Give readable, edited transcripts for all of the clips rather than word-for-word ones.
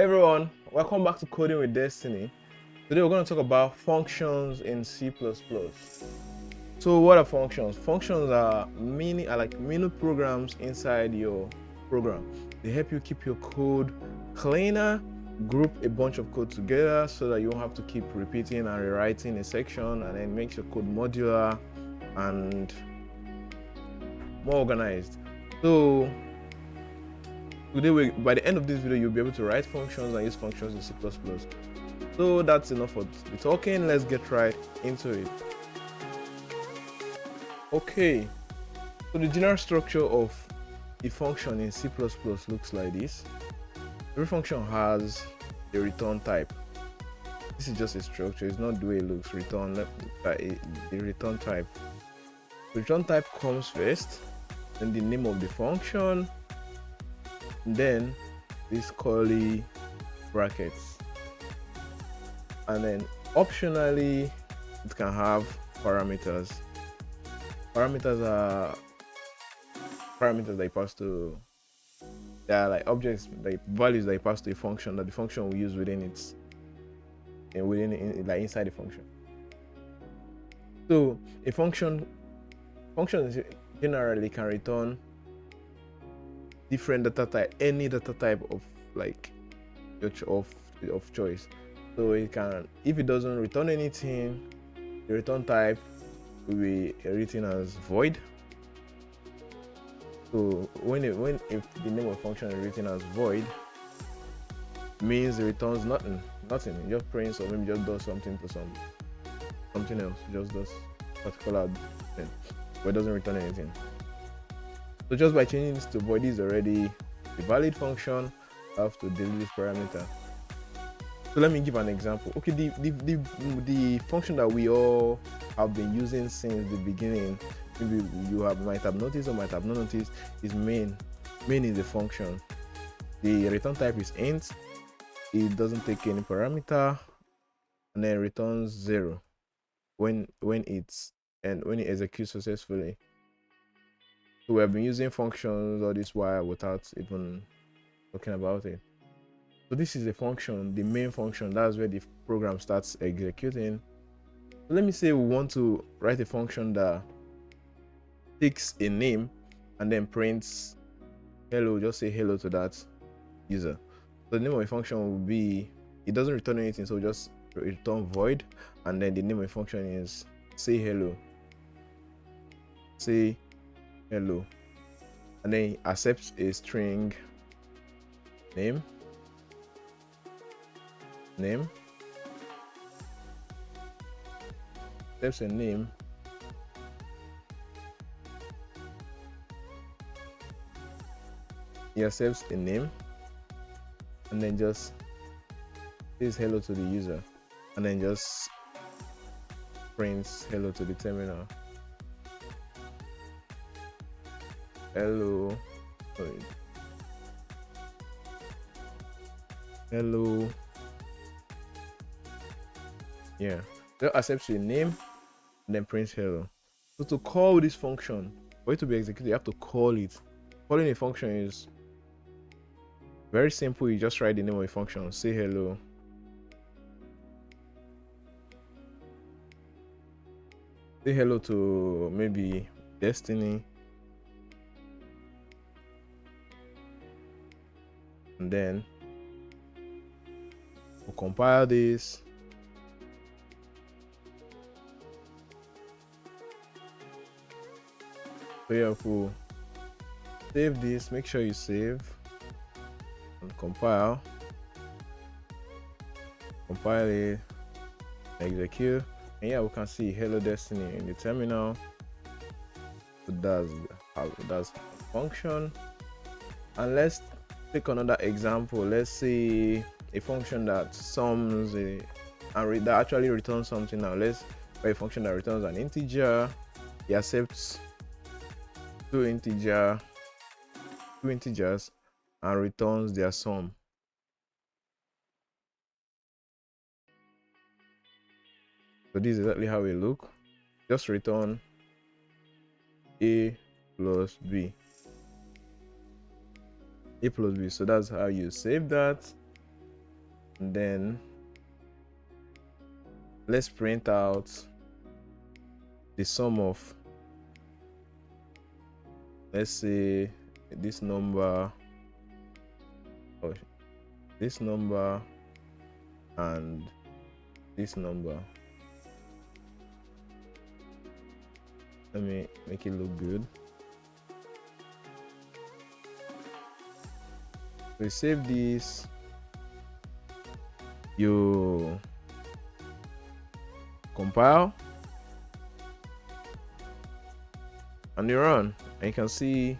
Hey everyone, welcome back to Coding with Destiny. Today we're going to talk about functions in C++. So what are functions? Functions are like mini programs inside your program. They help you keep your code cleaner, group a bunch of code together so that you don't have to keep repeating and rewriting a section, and then makes your code modular and more organized. So today, by the end of this video, you'll be able to write functions and use functions in C++. So that's enough for the talking. Let's get right into it. Okay, so the general structure of a function in C++ looks like this. Every function has a return type. This is just a structure, it's not the way it looks. Return the return type. The return type comes first, then the name of the function, then these curly brackets, and then optionally it can have parameters. Parameters are parameters that you pass to, they are like objects, like values that you pass to a function that the function will use within its like inside the function. So a function generally can return different data type, any data type of like of choice. So it can, if it doesn't return anything, the return type will be written as void. So if the name of function is written as void, means it returns nothing. It just prints, or maybe just does something to something else. It just does particular thing, but it doesn't return anything. So just by changing this to void, is already a valid function. I have to delete this parameter. So let me give an example. Okay, the function that we all have been using since the beginning, maybe you might have noticed or might have not noticed, is main. Main is a function. The return type is int. It doesn't take any parameter, and then returns 0 when it executes successfully. So we have been using functions all this while without even talking about it. So this is a function, the main function. That's where the program starts executing. So let me say we want to write a function that takes a name and then prints hello. Just say hello to that user. So the name of a function will be, it doesn't return anything, so just return void, and then the name of a function is say hello, and then it accepts a string name, accepts a name, he accepts a name, and then just says hello to the user, and then just prints hello to the terminal. Hello, yeah, just accepts your name and then prints hello. So to call this function, for it to be executed, you have to call it. Calling a function is very simple. You just write the name of a function, say hello, to maybe Destiny, and then we'll compile this. So yeah, we'll save this, make sure you save and compile it, execute, and yeah, we can see hello Destiny in the terminal. So that's function. And let's take another example. Let's see a function that sums that actually returns something. Now let's write a function that returns an integer. It accepts two integers and returns their sum. So this is exactly how it looks. Just return a plus b. So that's how you save that. and then let's print out the sum of, let's say, this number, or this number and this number. Let me make it look good. So you save this, you compile, and you run, and you can see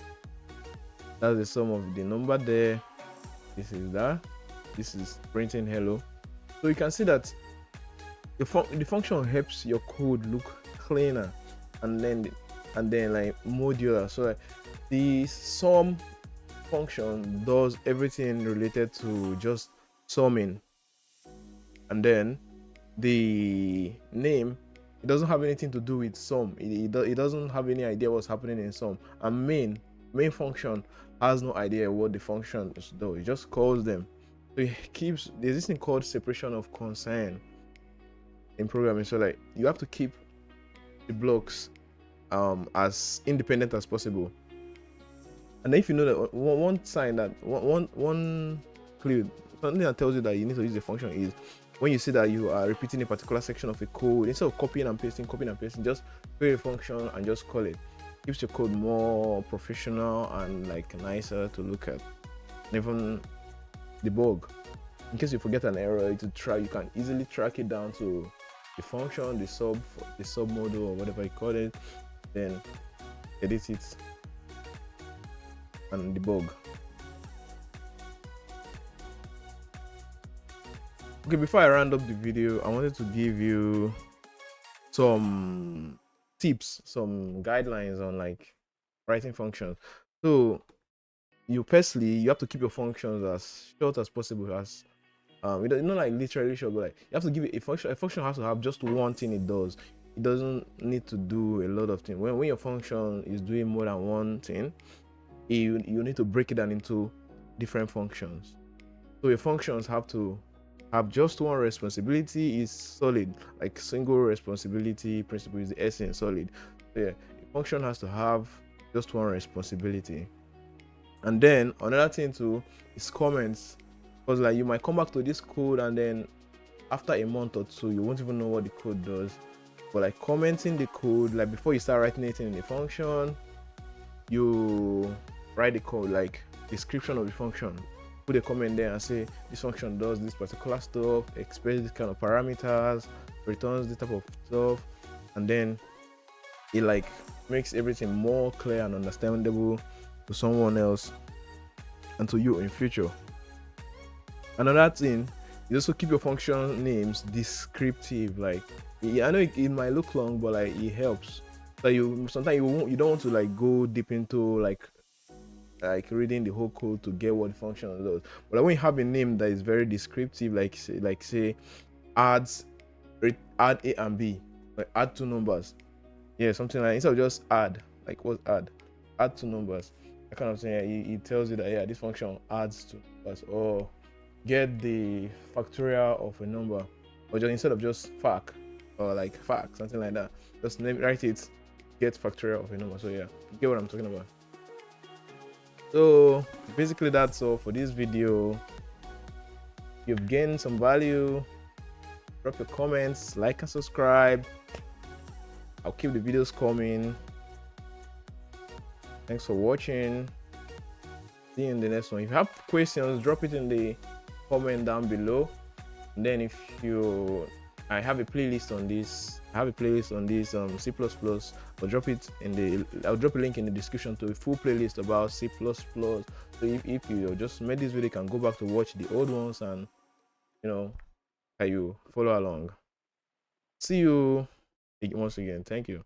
that's the sum of the number there. This is that. This is printing hello. So you can see that the function helps your code look cleaner and then like modular. So like, the sum function does everything related to just summing, and then the name, it doesn't have anything to do with sum. It doesn't have any idea what's happening in sum. And main function has no idea what the functions do. It just calls them. So it keeps, there's this thing called separation of concern in programming. So like, you have to keep the blocks as independent as possible. And then if you know that one sign, that one clue, something that tells you that you need to use the function is when you see that you are repeating a particular section of a code, instead of copying and pasting, just create a function and just call it. Keeps your code more professional and like nicer to look at. And even debug, in case you forget an error, you can easily track it down to the function, the sub module, or whatever you call it, then edit it and debug. Okay, before I round up the video, I wanted to give you some tips, some guidelines on like writing functions. So you have to keep your functions as short as possible, as not like literally short, but like you have to give it a function. A function has to have just one thing it does. It doesn't need to do a lot of things. When your function is doing more than one thing, you need to break it down into different functions. So your functions have to have just one responsibility, is solid, like single responsibility principle is the essence, solid. So yeah, a function has to have just one responsibility. And then another thing too is comments, because like you might come back to this code and then after a month or two you won't even know what the code does. But like commenting the code, like before you start writing anything in the function, you write the code, like description of the function, put a comment there and say this function does this particular stuff, expresses this kind of parameters, returns this type of stuff, and then it like makes everything more clear and understandable to someone else and to you in future. Another thing, you also keep your function names descriptive. Like, I know it might look long, but like it helps. So sometimes you don't want to like go deep into like reading the whole code to get what the function does. But like when you have a name that is very descriptive, like say add A and B, like add two numbers, yeah, something like, instead of just add, like what add two numbers, that kind of thing. Yeah, it tells you that yeah, this function adds two numbers, or get the factorial of a number, or just instead of just fac, or like fac, something like that, just write it get factorial of a number. So yeah, you get what I'm talking about. So basically that's all for this video. If you've gained some value, drop your comments, like and subscribe. I'll keep the videos coming. Thanks for watching. See you in the next one. If you have questions, drop it in the comment down below. And then I have a playlist on this. C++. I'll drop a link in the description to a full playlist about C++. So if you just made this video, you can go back to watch the old ones and you follow along. See you once again. Thank you.